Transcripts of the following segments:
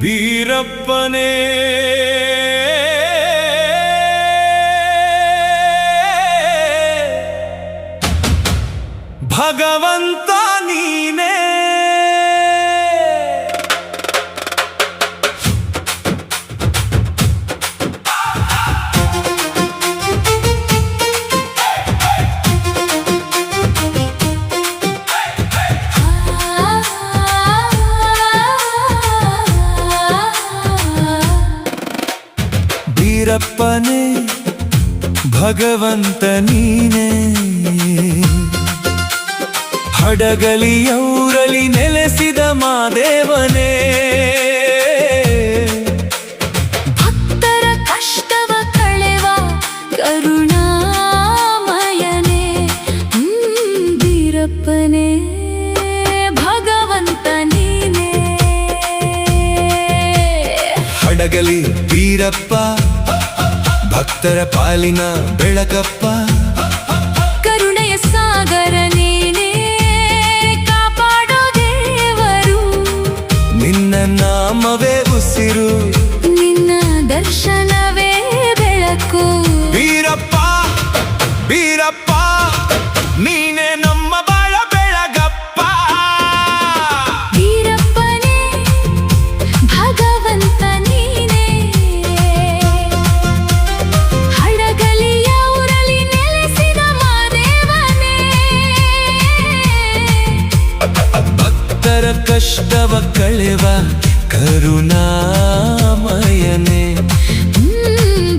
ಬೀರಪ್ಪನೇ ಭಗವಂತ ನೀನೇ ಬೀರಪ್ಪನೇ ಭಗವಂತ ನೀನೇ ಹಡಗಲಿಯೌರಲಿ ನೆಲೆಸಿದ ಮಾದೇವನೇ ಭಕ್ತರ ಕಷ್ಟವ ಕಳೆವ ಕರುಣಾಮಯನೇ ಬೀರಪ್ಪನೇ ಭಗವಂತ ನೀನೇ ಹಡಗಲಿ ಬೀರಪ್ಪ ಭಕ್ತರ ಪಾಲಿನ ಬೆಳಕಪ್ಪ ಕರುಣೆಯ ಸಾಗರ ನೀನೇ ಕಾಪಾಡೋ ದೇವರು ನಿನ್ನ ನಾಮವೇ ಉಸಿರು ನಿನ್ನ ದರ್ಶನವೇ ಬೆಳಕು ಬೀರಪ್ಪ ಬೀರಪ್ಪ ನೀನೇ ನಮ್ಮ ಬಾಳ ಬೆಳಗಪ್ಪ ಬೀರಪ್ಪನೇ ಭಗವಂತ ನೀನೇ ಹಡಗಲಿಯ ಊರಲಿ ನೆಲೆಸಿದ ಮಾದೇವನೇ ಭಕ್ತರ ಕಷ್ಟವ ಕಳೆವ ಕರುಣಾಮಯನೇ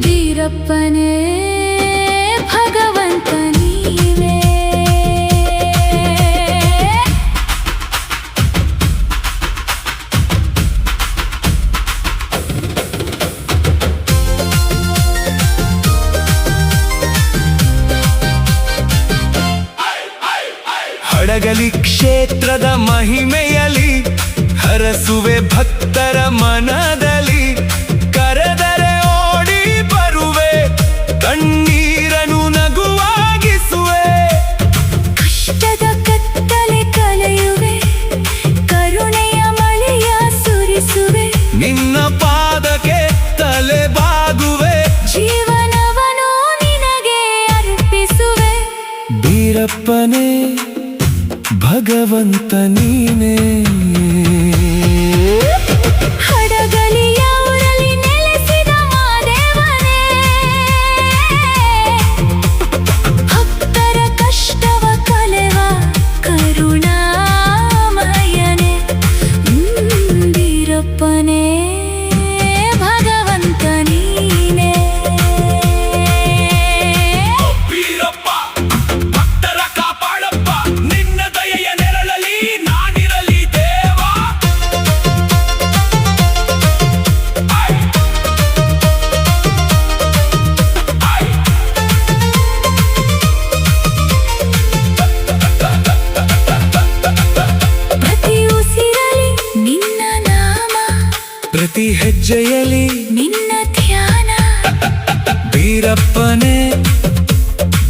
ಬೀರಪ್ಪನೇ ಭಗವಂತ ನೀನೇ ಹಡಗಲಿ ಕ್ಷೇತ್ರದ ಮಹಿಮೆಯಲಿ ಹರಸುವೆ ಭಕ್ತರ ಮನದಲ್ಲಿ ಕರೆದರೆ ಓಡಿ ಬರುವೆ ಕಣ್ಣೀರನು ನಗುವಾಗಿಸುವೆ ಕಷ್ಟದ ಕತ್ತಲೆ ಕಳೆಯುವೆ ಕರುಣೆಯ ಮಳೆಯ ಸುರಿಸುವೆ ನಿನ್ನ ಪಾದಕ್ಕೆ ತಲೆ ಬಾಗುವೆ ಜೀವನವನು ನಿನಗೆ ಅರ್ಪಿಸುವೆ ಬೀರಪ್ಪನೇ ಭಗವಂತ ನೀನೇ ಹಡಗಲಿಯ ಊರಲಿ ನೆಲೆಸಿದ ಮಾದೇವನೇ ಭಕ್ತರ ಕಷ್ಟವ ಕಳೆವ ಕರುಣಾಮಯನೇ ಬೀರಪ್ಪನೇ ಭಗವಂತ ನೀನೇ ಬೀರಪ್ಪ ಭಕ್ತರ ಕಾಪಾಡಪ್ಪ ನಿನ್ನ ದಯೆಯ ನೆರಳಲಿ ನಾನಿರಲಿ ದೇವ ಪ್ರತಿ ಉಸಿರಲಿ ನಿನ್ನ ನಾಮ ಪ್ರತಿ ಹೆಜ್ಜೆಯಲಿ ನಿನ್ನ ಧ್ಯಾನ ಬೀರಪ್ಪನೇ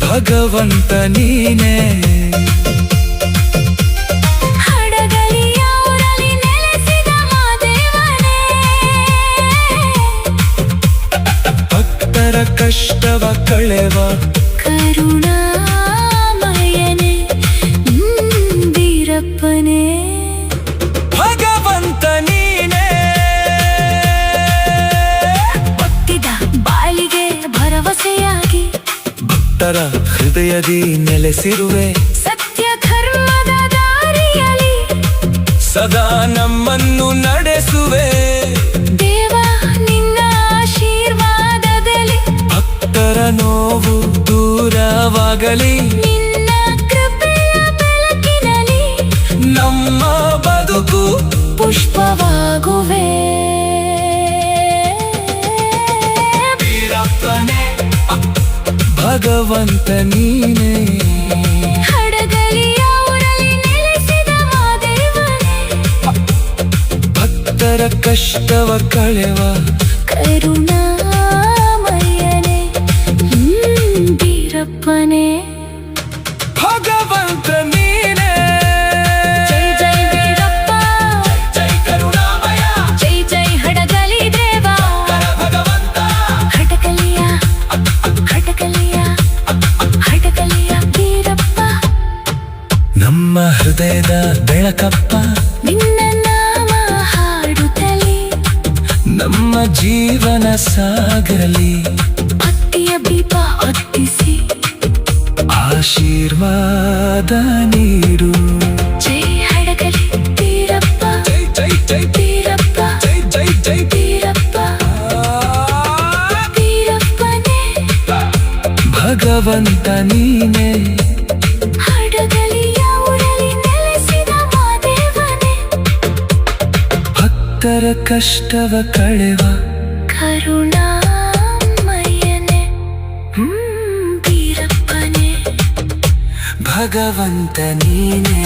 ಭಗವಂತ ನೀನೇ ಹಡಗಲಿಯ ಊರಲಿ ನೆಲೆಸಿದ ಮಾದೇವನೇ ಭಕ್ತರ ಕಷ್ಟವ ಕಳೆವ ಕರುಣಾಮಯನೇ ಬೀರಪ್ಪನೇ ಭಗವಂತ ನೀನೇ ಒತ್ತಿದ ಬಾಳಿಗೆ ಭರವಸೆಯಾಗಿ ಭಕ್ತರ ಹೃದಯದಿ ನೆಲೆಸಿರುವೆ ಸತ್ಯ ಧರ್ಮದ ದಾರಿಯಲಿ ಸದಾ ನಮ್ಮನ್ನು ನಡೆಸುವೆ ದೇವ ನಿನ್ನ ಆಶೀರ್ವಾದದಲ್ಲಿ ಭಕ್ತರ ನೋವು ದೂರವಾಗಲಿ ನಿನ್ನ ಕೃಪೆಯ ಬೆಳಕಿನಲ್ಲಿ ನಮ್ಮ ಬದುಕು ಪುಷ್ಪವಾಗುವೆ ಬೀರಪ್ಪನೇ ಭಗವಂತ ನೀನೇ ಹಡಗಲಿಯ ಊರಲಿ ನೆಲೆಸಿದ ಮಾದೇವನೇ ಭಕ್ತರ ಕಷ್ಟವ ಕಳೆವ ಕರುಣಾಮಯನೇ ಬೀರಪ್ಪನೇ ಭಗವಂತ ನೀನೇ ಜೈ ಜೈ ಬೀರಪ್ಪ ಜೈ ಕರುಣಾಮಯ ಜೈ ಜೈ ನಮ್ಮ ಹೃದಯದ ಬೆಳಕಪ್ಪ ನಿನ್ನ ನಾಮ ಹಾಡುತ್ತಲೇ ನಮ್ಮ ಜೀವನ ಸಾಗರಲಿ ಭಕ್ತಿಯ ದೀಪ ಹೊತ್ತಿಸಿ ಆಶೀರ್ವಾದ ನೀಡು ಜೈ ಹಡಗಲಿ ತೀರಪ್ಪ ಜೈ ಜೈ ಜೈ ತೀರಪ್ಪ ಜೈ ಜೈ ಜೈ ತೀರಪ್ಪ ತೀರಪ್ಪನೇ ಭಗವಂತ ನೀನೇ ಹಡಗಲಿಯ ಊರಲ್ಲಿ ನೆಲೆಸಿದ ಮಾದೇವನೇ ಭಕ್ತರ ಕಷ್ಟವ ಕಳೆವ ಕರುಣಾಮಯನೇ ತೀರಪ್ಪನೇ ಭಗವಂತ ನೀನೇ